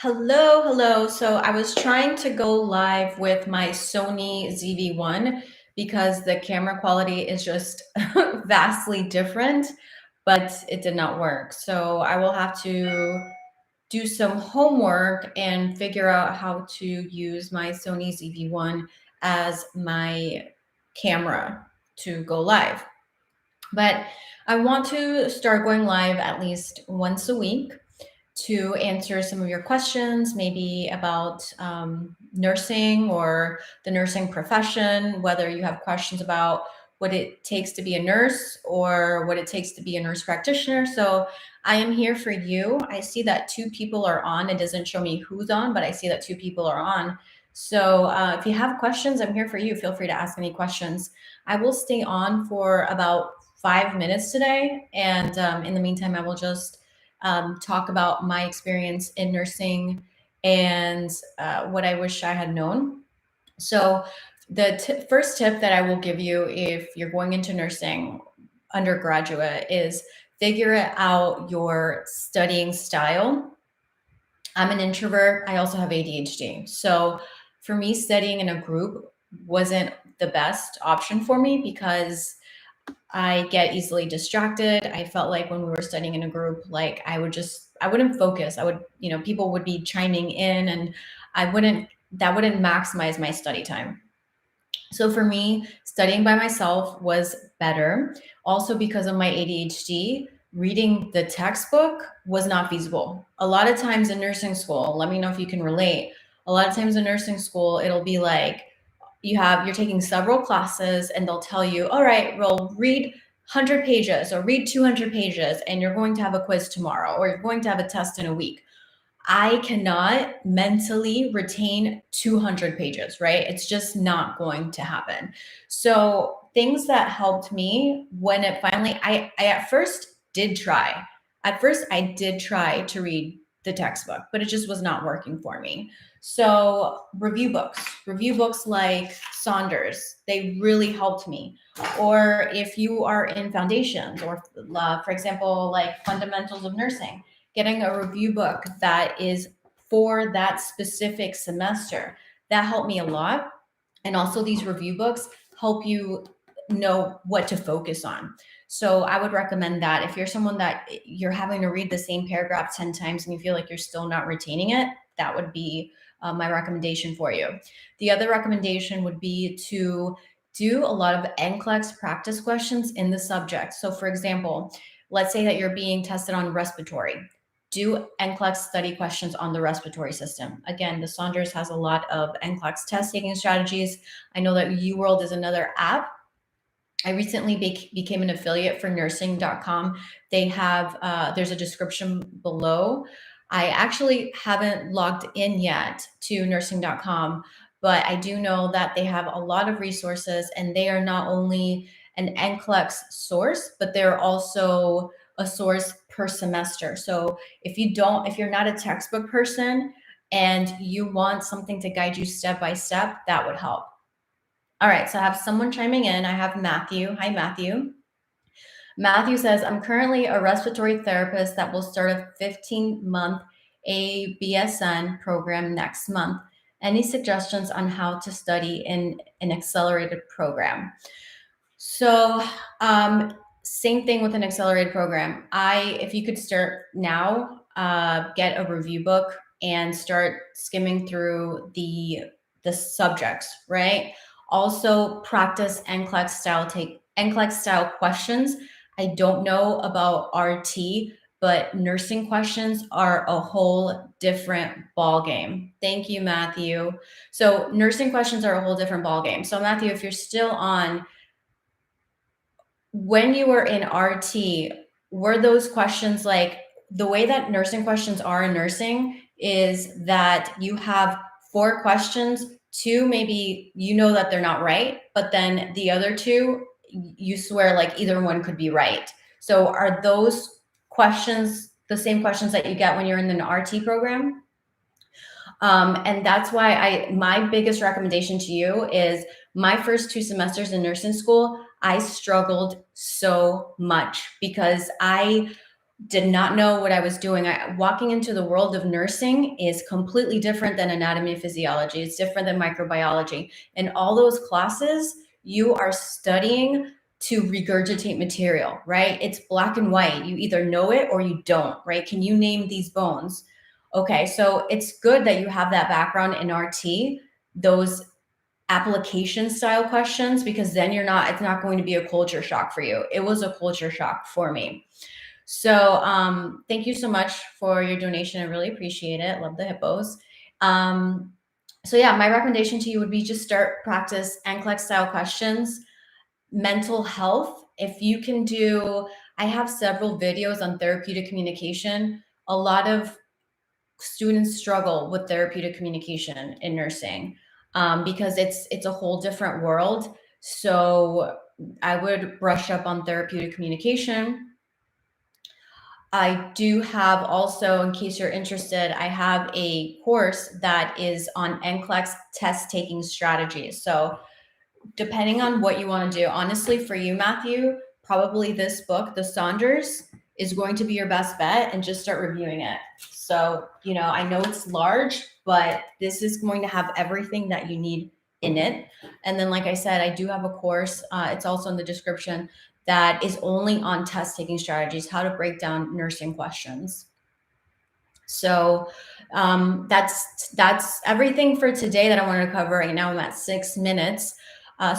Hello, hello. So I was trying to go live with my Sony ZV-1 because the camera quality is just vastly different, but it did not work. So I will have to do some homework and figure out how to use my Sony ZV-1 as my camera to go live. But I want to start going live at least once a week to answer some of your questions, maybe about nursing or the nursing profession, whether you have questions about what it takes to be a nurse or what it takes to be a nurse practitioner. So I am here for you. I see that two people are on. It doesn't show me who's on, but I see that two people are on. So if you have questions, I'm here for you. Feel free to ask any questions. I will stay on for about 5 minutes today. And in the meantime, I will just talk about my experience in nursing and what I wish I had known. So, the first tip that I will give you if you're going into nursing undergraduate is figure out your studying style. I'm an introvert. I also have ADHD. So, for me, studying in a group wasn't the best option for me because I get easily distracted. I felt like when we were studying in a group, like I wouldn't focus. I would, people would be chiming in and that wouldn't maximize my study time. So for me, studying by myself was better. Also, because of my ADHD, reading the textbook was not feasible. A lot of times in nursing school, let me know if you can relate. A lot of times in nursing school, it'll be like, you're taking several classes and they'll tell you, all right, well, read 100 pages or read 200 pages and you're going to have a quiz tomorrow or you're going to have a test in a week. I cannot mentally retain 200 pages, right? It's just not going to happen. So things that helped me when it finally, I at first did try. At first I did try to read the textbook, but it just was not working for me. So review books like Saunders, they really helped me. Or if you are in foundations or for example, like fundamentals of nursing, getting a review book that is for that specific semester. That helped me a lot. And also these review books help you know what to focus on. So I would recommend that if you're someone that you're having to read the same paragraph 10 times and you feel like you're still not retaining it, that would be my recommendation for you. The other recommendation would be to do a lot of NCLEX practice questions in the subject. So for example, let's say that you're being tested on respiratory. Do NCLEX study questions on the respiratory system. Again, the Saunders has a lot of NCLEX test taking strategies. I know that UWorld is another app. I recently became an affiliate for Nursing.com. They have, there's a description below. I actually haven't logged in yet to Nursing.com, but I do know that they have a lot of resources and they are not only an NCLEX source, but they're also a source per semester. So if you're not a textbook person and you want something to guide you step by step, that would help. All right, so I have someone chiming in. I have Matthew. Hi, Matthew. Matthew says, I'm currently a respiratory therapist that will start a 15-month ABSN program next month. Any suggestions on how to study in an accelerated program? So, same thing with an accelerated program. If you could start now, get a review book and start skimming through the subjects, right? Also practice NCLEX style questions. I don't know about RT, but nursing questions are a whole different ball game. Thank you, Matthew. So nursing questions are a whole different ball game. So Matthew, if you're still on, when you were in RT, were those questions like the way that nursing questions are in nursing is that you have 4 questions, 2 maybe you know that they're not right, but then the other 2 you swear like either one could be right. So are those questions the same questions that you get when you're in an RT program? And that's why my biggest recommendation to you is my first 2 semesters in nursing school, I struggled so much because I did not know what I was doing. Walking into the world of nursing is completely different than anatomy and physiology. It's different than microbiology. In all those classes, you are studying to regurgitate material, right? It's black and white. You either know it or you don't, right? Can you name these bones? Okay, so it's good that you have that background in RT, those application style questions, because then it's not going to be a culture shock for you. It was a culture shock for me. So thank you so much for your donation. I really appreciate it. Love the hippos. So yeah, my recommendation to you would be just start practice NCLEX style questions. Mental health, if you can do, I have several videos on therapeutic communication. A lot of students struggle with therapeutic communication in nursing because it's a whole different world. So I would brush up on therapeutic communication. I do have also, in case you're interested, I have a course that is on NCLEX test taking strategies. So depending on what you want to do, honestly, for you, Matthew, probably this book, The Saunders, is going to be your best bet, and just start reviewing it. So, I know it's large, but this is going to have everything that you need in it. And then, like I said, I do have a course, it's also in the description, that is only on test taking strategies, how to break down nursing questions. So that's everything for today that I wanted to cover. Right now I'm at 6 minutes.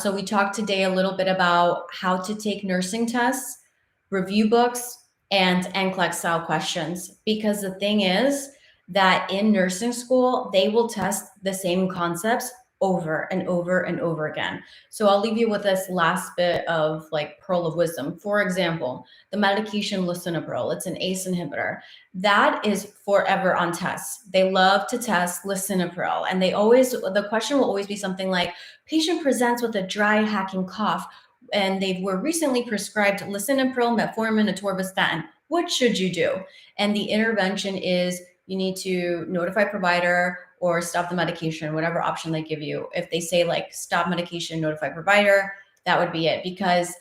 So we talked today a little bit about how to take nursing tests, review books, and NCLEX style questions. Because the thing is that in nursing school, they will test the same concepts over and over and over again. So I'll leave you with this last bit of like pearl of wisdom. For example, the medication lisinopril, it's an ACE inhibitor. That is forever on tests. They love to test lisinopril, and the question will always be something like, patient presents with a dry hacking cough and they were recently prescribed lisinopril, metformin, atorvastatin. What should you do? And the intervention is you need to notify provider or stop the medication, whatever option they give you. If they say like stop medication, notify provider, that would be it, because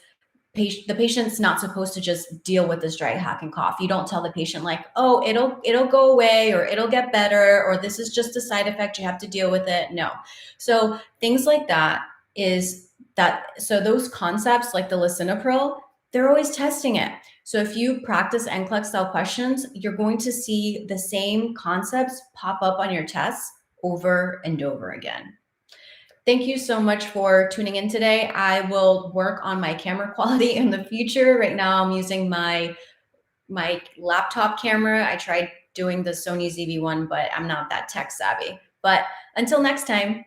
the patient's not supposed to just deal with this dry hacking cough. You don't tell the patient like, oh, it'll go away, or it'll get better, or this is just a side effect, you have to deal with it. No. So things like that so those concepts like the lisinopril, they're always testing it. So if you practice NCLEX style questions, you're going to see the same concepts pop up on your tests over and over again. Thank you so much for tuning in today. I will work on my camera quality in the future. Right now I'm using my laptop camera. I tried doing the Sony ZV-1, but I'm not that tech savvy. But until next time,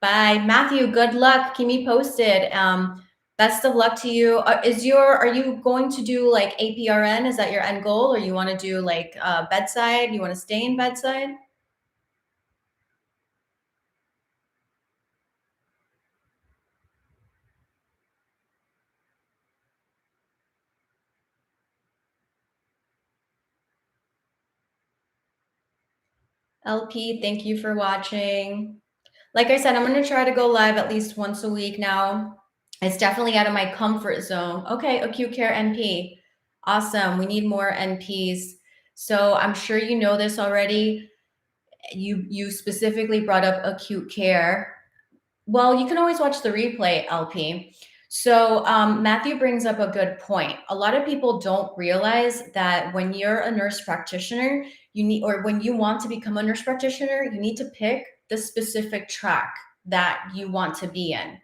bye. Matthew, good luck. Keep me posted. Best of luck to you. Are you going to do like APRN? Is that your end goal? Or you want to do like bedside? You want to stay in bedside? LP, thank you for watching. Like I said, I'm going to try to go live at least once a week now. It's definitely out of my comfort zone. Okay, acute care NP. Awesome. We need more NPs. So I'm sure you know this already. You specifically brought up acute care. Well, you can always watch the replay, LP. So Matthew brings up a good point. A lot of people don't realize that when you're a nurse practitioner, or when you want to become a nurse practitioner, you need to pick the specific track that you want to be in.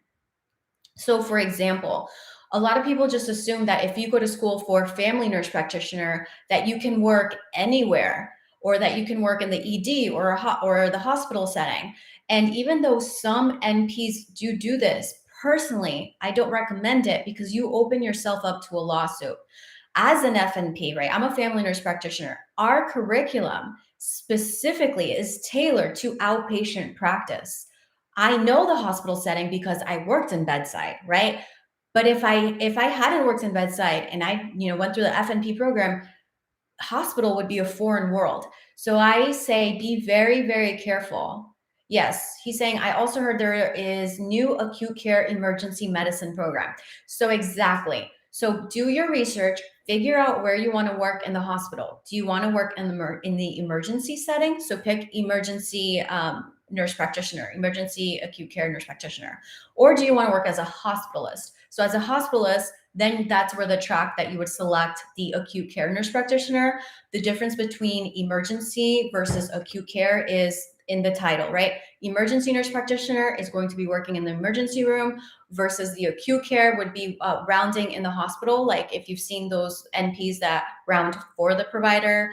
So for example, a lot of people just assume that if you go to school for family nurse practitioner, that you can work anywhere, or that you can work in the ED or the hospital setting. And even though some NPs do this, personally, I don't recommend it, because you open yourself up to a lawsuit. As an FNP, right? I'm a family nurse practitioner. Our curriculum specifically is tailored to outpatient practice. I know the hospital setting because I worked in bedside, right? But if I hadn't worked in bedside and I, went through the FNP program, hospital would be a foreign world. So I say be very, very careful. Yes, he's saying, I also heard there is new acute care emergency medicine program. So exactly. So do your research, figure out where you want to work in the hospital. Do you want to work in the emergency setting? So pick emergency nurse practitioner, emergency acute care nurse practitioner. Or do you want to work as a hospitalist? So as a hospitalist, then that's where the track that you would select the acute care nurse practitioner. The difference between emergency versus acute care is in the title, right? Emergency nurse practitioner is going to be working in the emergency room versus the acute care would be rounding in the hospital. Like if you've seen those NPs that round for the provider,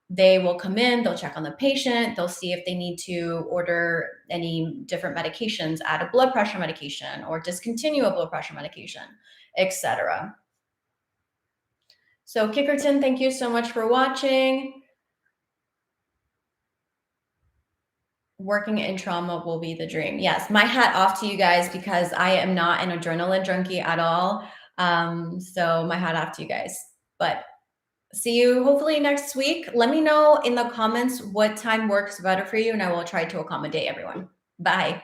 they will come in, they'll check on the patient, they'll see if they need to order any different medications, add a blood pressure medication or discontinue a blood pressure medication, etc. So Kickerton, thank you so much for watching. Working in trauma will be the dream. Yes, my hat off to you guys because I am not an adrenaline junkie at all. So my hat off to you guys. But see you hopefully next week. Let me know in the comments what time works better for you, and I will try to accommodate everyone. Bye.